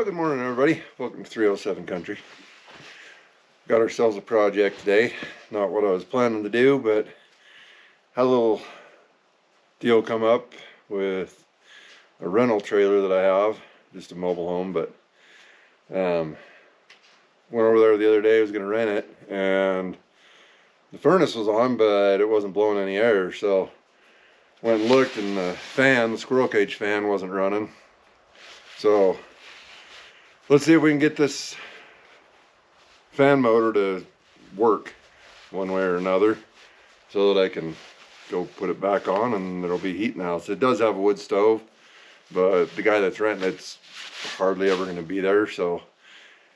Well, good morning everybody. Welcome to 307 Country. Got ourselves a project today. Not what I was planning to do, but had a little deal come up with a rental trailer that I have. Just a mobile home, but went over there the other day. I was going to rent it, and the furnace was on, but it wasn't blowing any air. So went and looked, and the squirrel cage fan wasn't running. So let's see if we can get this fan motor to work one way or another so that I can go put it back on and there'll be heat in the house. It does have a wood stove, but the guy that's renting it's hardly ever going to be there, so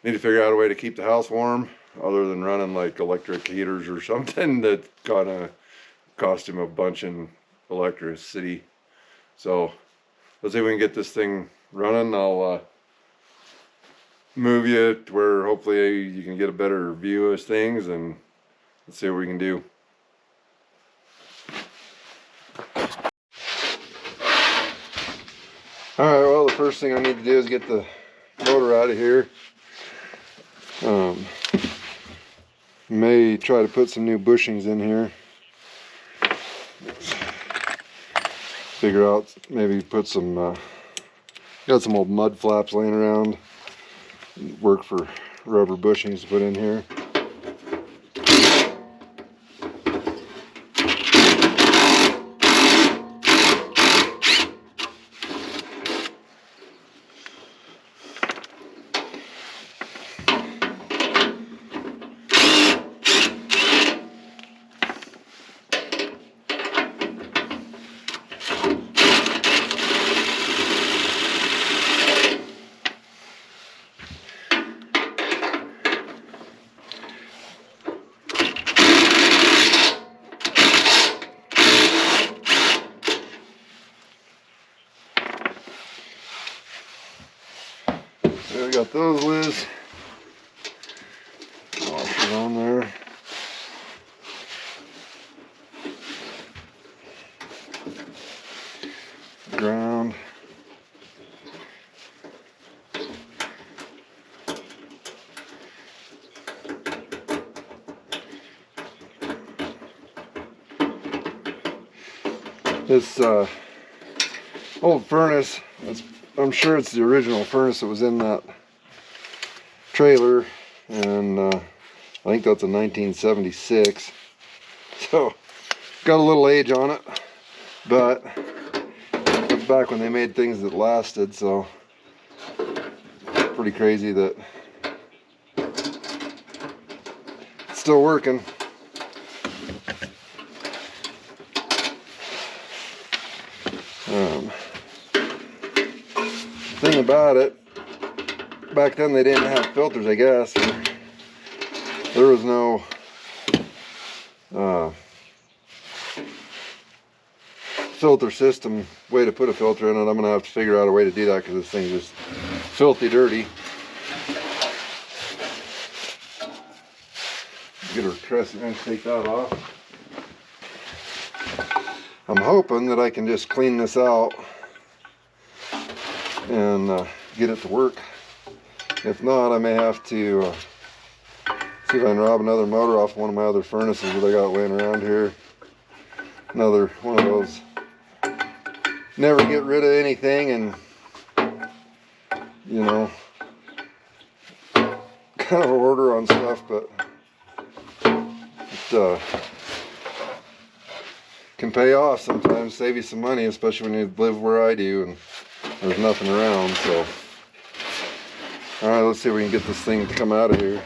need to figure out a way to keep the house warm other than running like electric heaters or something that gonna cost him a bunch in electricity. So let's see if we can get this thing running. I'll move you to where hopefully you can get a better view of things, and let's see what we can do. Alright, well, the first thing I need to do is get the motor out of here. May try to put some new bushings in here. Figure out, maybe put some, got some old mud flaps laying around. Work for rubber bushings to put in here. I got those loose. Washers on there. Ground. This old furnace, I'm sure it's the original furnace that was in that trailer, and I think that's a 1976, so got a little age on it, but it's back when they made things that lasted, so pretty crazy that it's still working. The thing about it, back then they didn't have filters, I guess. There was no filter system, way to put a filter in it. I'm gonna have to figure out a way to do that because this thing's just filthy dirty. Get her crescent wrench, take that off. I'm hoping that I can just clean this out and get it to work. If not, I may have to see if I can rob another motor off one of my other furnaces that I got laying around here. Another one of those never get rid of anything, and you know, kind of order on stuff, but it can pay off sometimes, save you some money, especially when you live where I do and there's nothing around. So alright, let's see if we can get this thing to come out of here.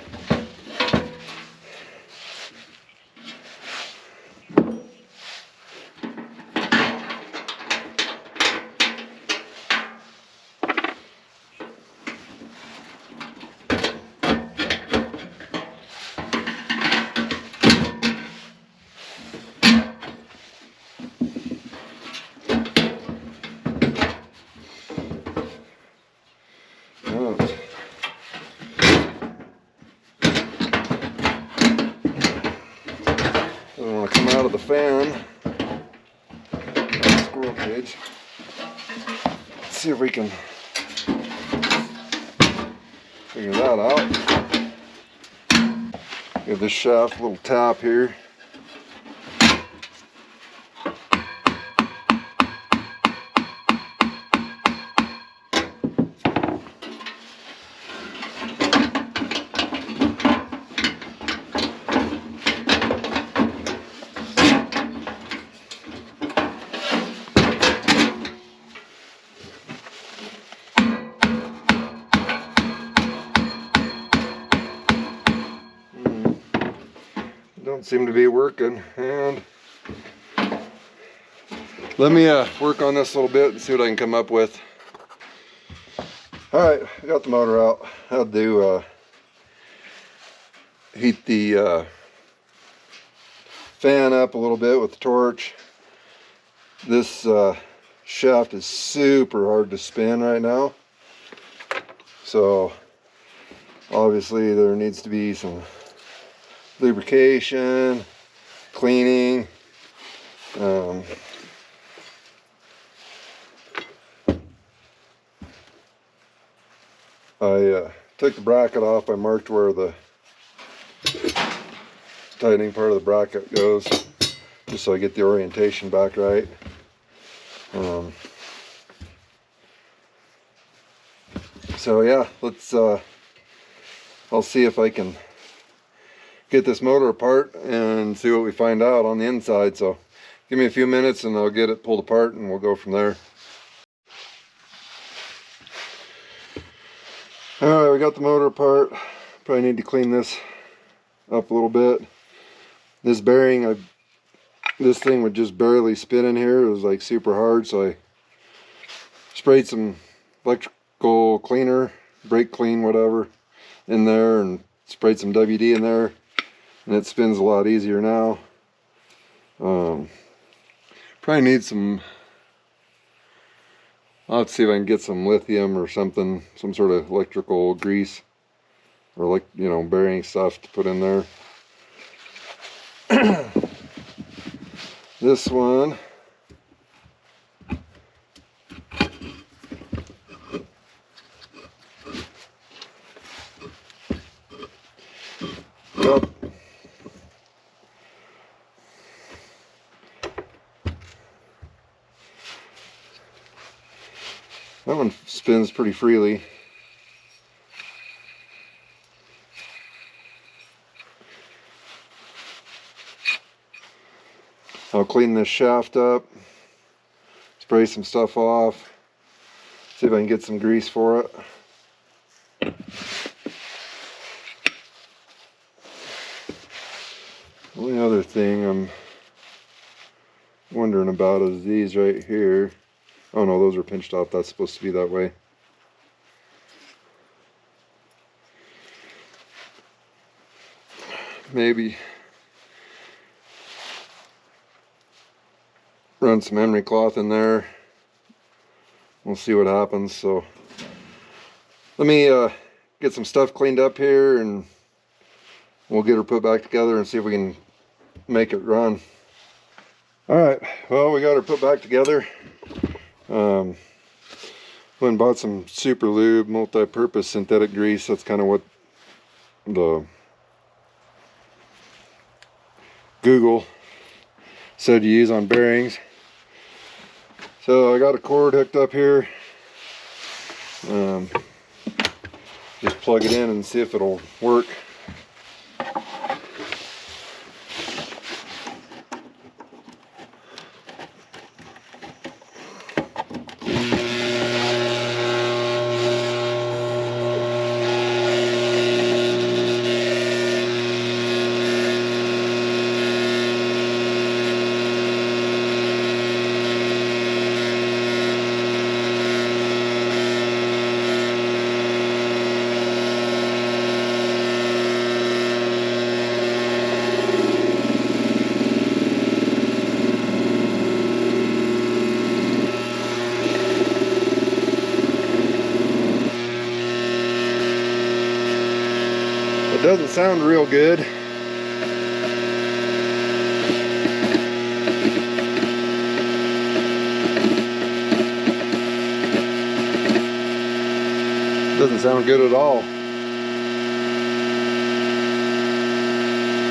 Out of the fan, squirrel cage. Let's see if we can Figure that out. Give this shaft a little tap here. Don't seem to be working, and let me work on this a little bit and see what I can come up with. Alright, I got the motor out. I'll do heat the fan up a little bit with the torch. This shaft is super hard to spin right now, so obviously there needs to be some lubrication, cleaning. I took the bracket off. I marked where the tightening part of the bracket goes, just so I get the orientation back right. So yeah, let's I'll see if I can get this motor apart and see what we find out on the inside. So give me a few minutes and I'll get it pulled apart and we'll go from there. Alright, we got the motor apart. Probably need to clean this up a little bit. This bearing, this thing would just barely spin in here. It was like super hard, so I sprayed some electrical cleaner, brake clean, whatever, in there, and sprayed some WD in there, and it spins a lot easier now. Probably need some, I'll have to see if I can get some lithium or something, some sort of electrical grease, or like, you know, bearing stuff to put in there. This one, yep. That one spins pretty freely. I'll clean this shaft up, spray some stuff off, see if I can get some grease for it. The only other thing I'm wondering about is these right here. Oh no, those are pinched off. That's supposed to be that way. Maybe run some emery cloth in there. We'll see what happens. So let me get some stuff cleaned up here and we'll get her put back together and see if we can make it run. Alright, well, we got her put back together. Went and bought some super lube multi-purpose synthetic grease. That's kind of what the Google said to use on bearings. So I got a cord hooked up here. Just plug it in and see if it'll work. It doesn't sound real good. Doesn't sound good at all.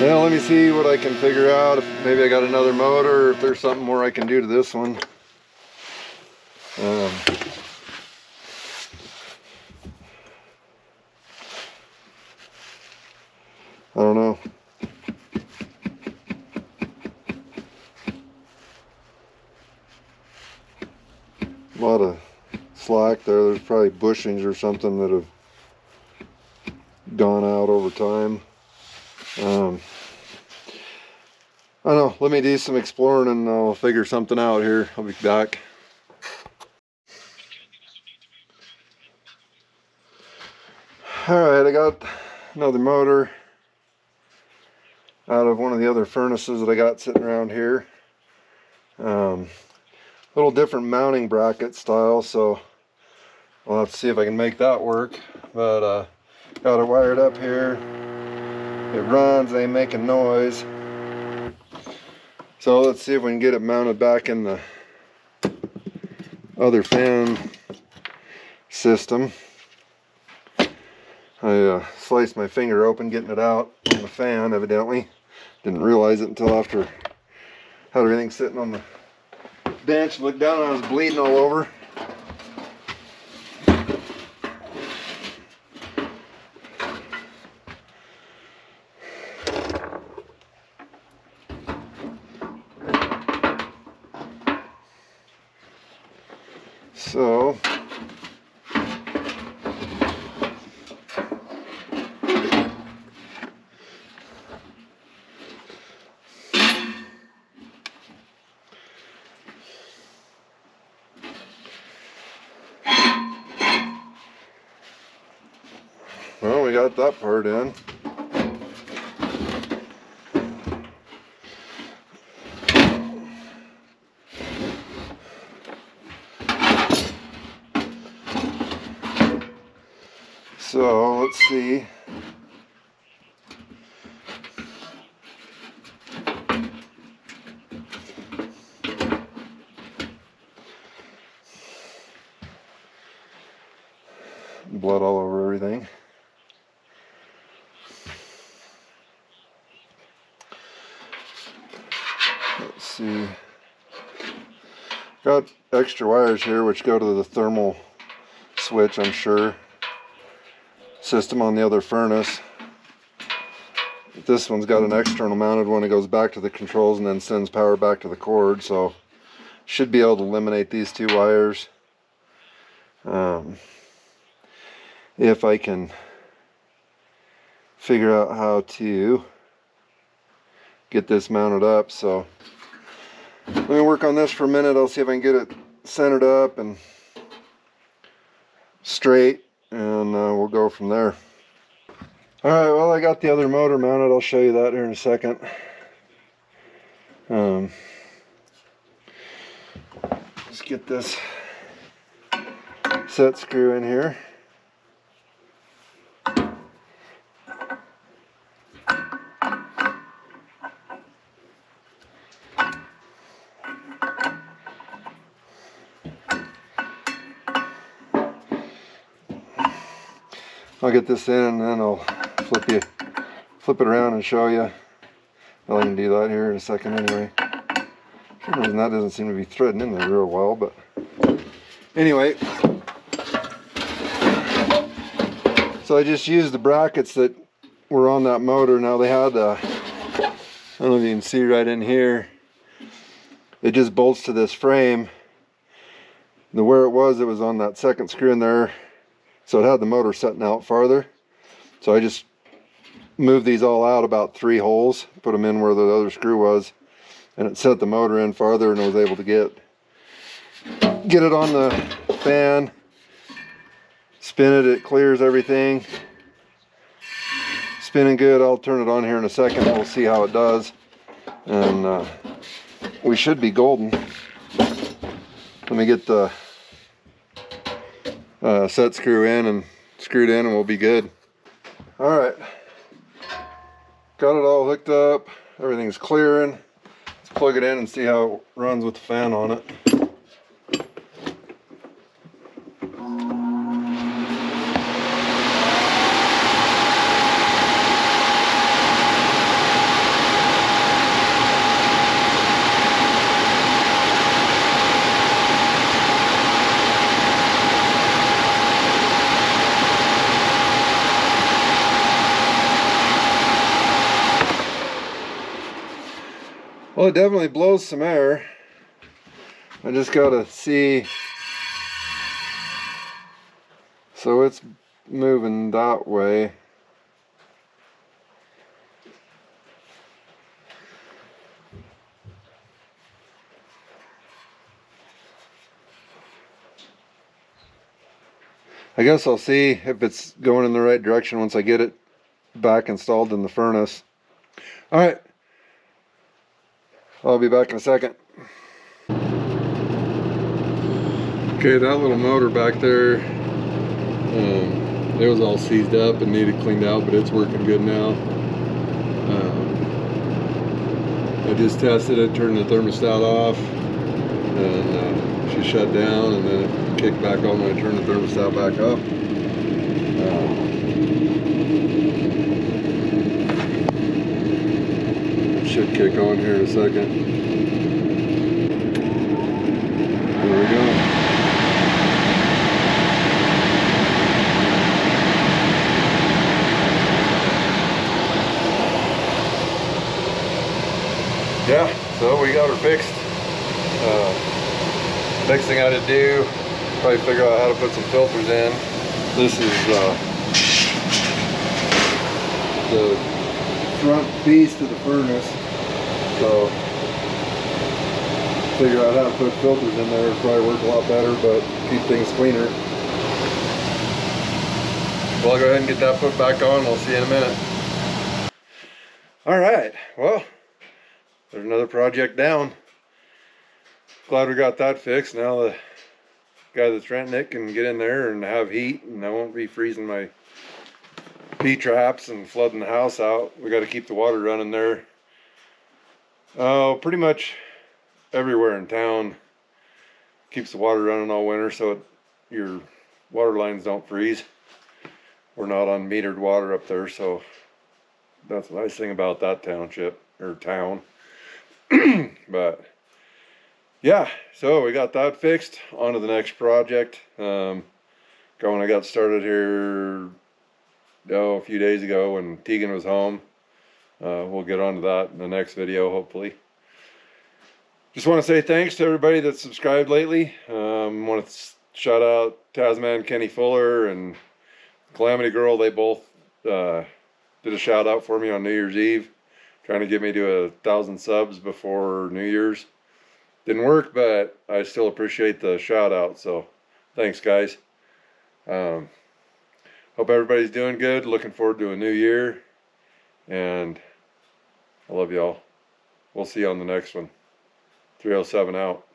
Yeah, let me see what I can figure out. If maybe I got another motor, or if there's something more I can do to this one. I don't know. A lot of slack there. There's probably bushings or something that have gone out over time. I don't know. Let me do some exploring and I'll figure something out here. I'll be back. Alright, I got another motor out of one of the other furnaces that I got sitting around here. Little different mounting bracket style, so I'll have to see if I can make that work. But got it wired up here. It runs, it ain't making noise. So let's see if we can get it mounted back in the other fan system. I sliced my finger open getting it out on the fan, evidently. Didn't realize it until after had everything sitting on the bench. Looked down and I was bleeding all over. So well, we got that part in. So let's see. Blood all over everything. Let's see. Got extra wires here which go to the thermal switch, I'm sure. System on the other furnace. This one's got an external mounted one that goes back to the controls and then sends power back to the cord, so should be able to eliminate these two wires. If I can figure out how to get this mounted up. So let me work on this for a minute. I'll see if I can get it centered up and straight, and we'll go from there. Alright, well, I got the other motor mounted. I'll show you that here in a second. Let's get this set screw in here. I'll get this in and then I'll flip it around and show you. Well, I can do that here in a second anyway. For some reason that doesn't seem to be threading in there real well, but anyway. So I just used the brackets that were on that motor. Now they had, I don't know if you can see right in here, it just bolts to this frame. Where it was on that second screw in there. So it had the motor setting out farther. So I just moved these all out about 3 holes, put them in where the other screw was, and it set the motor in farther, and I was able to get it on the fan, spin it, it clears everything. Spinning good. I'll turn it on here in a second. We'll see how it does. And we should be golden. Let me get the set screw in and screwed in and we'll be good. Alright, got it all hooked up, everything's clearing. Let's plug it in and see how it runs with the fan on it. Well, it definitely blows some air. I just gotta see. So it's moving that way. I guess I'll see if it's going in the right direction once I get it back installed in the furnace. All right, I'll be back in a second. Okay, that little motor back there, it was all seized up and needed cleaned out, but it's working good now. I just tested it, turned the thermostat off, and she shut down, and then it kicked back on when I turned the thermostat back up. It should kick on here in a second. There we go. Yeah, so we got her fixed. Next thing I had to do, probably figure out how to put some filters in. This is the front piece to the furnace. So figure out how to put filters in there. It'll probably work a lot better, but keep things cleaner. Well, I'll go ahead and get that put back on. We'll see you in a minute. All right, well, there's another project down. Glad we got that fixed. Now the guy that's renting it can get in there and have heat, and I won't be freezing my P-traps and flooding the house out. We got to keep the water running there. Pretty much everywhere in town keeps the water running all winter, so your water lines don't freeze. We're not on metered water up there, so that's the nice thing about that township or town. But yeah, so we got that fixed. On to the next project. I got started here a few days ago when Tegan was home. We'll get on to that in the next video, hopefully. Just want to say thanks to everybody that's subscribed lately. Want to shout out Tasman Kenny Fuller and Calamity Girl. They both did a shout out for me on New Year's Eve, trying to get me to 1,000 subs before New Year's. Didn't work, but I still appreciate the shout out, so thanks, guys. Hope everybody's doing good. Looking forward to a new year, and I love y'all. We'll see you on the next one. 307 out.